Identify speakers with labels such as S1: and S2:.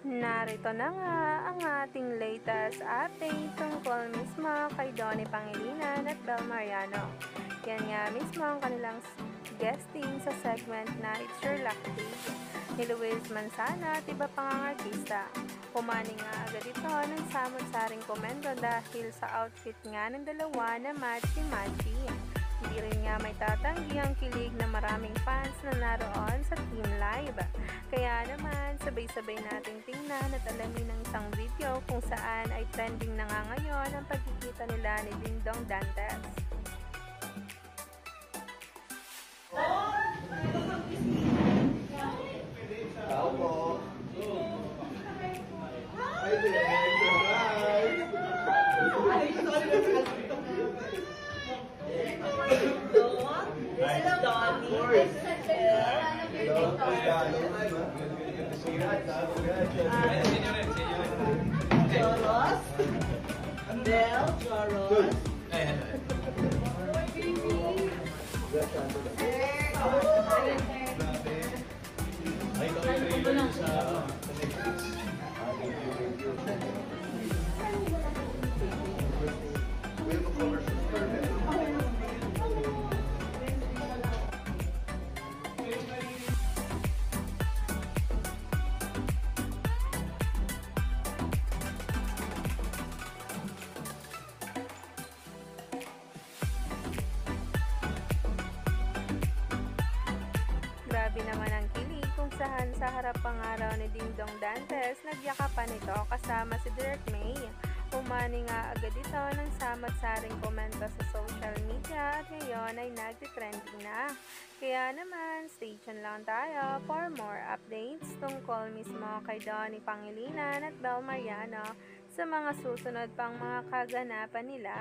S1: Narito na nga ang ating latest update tungkol mismo kay Donnie Pangilinan at Bel Mariano. Yan nga mismo ang kanilang guesting sa segment na It's Your Lucky Day ni Luis Manzana at iba pang artista. Umani nga agad ito ng samot-saring komento dahil sa outfit nga ng dalawa na matchy-matchy. Hindi rin nga may tatanggi ang kilig na maraming fans na naroon sa Team Live. Kaya naman, sabay-sabay nating tingnan at alamin ang isang video kung saan ay trending na nga ngayon ang pagkikita nila ni Dingdong Dantes.
S2: Tao po. Hi there. Surprise.
S3: Hello, Donnie. Joros. Bel, Joros.
S1: Grabe naman ang kilig kung saan sa harap pang araw ni Dingdong Dantes, nagyakapan ito kasama si Direk May. Umani nga agad ito ng samot-saring komento sa social media at ngayon ay nagtitrending na. Kaya naman, stay tuned lang tayo for more updates tungkol mismo kay Donnie Pangilinan at Bel Mariano sa mga susunod pang mga kaganapan nila.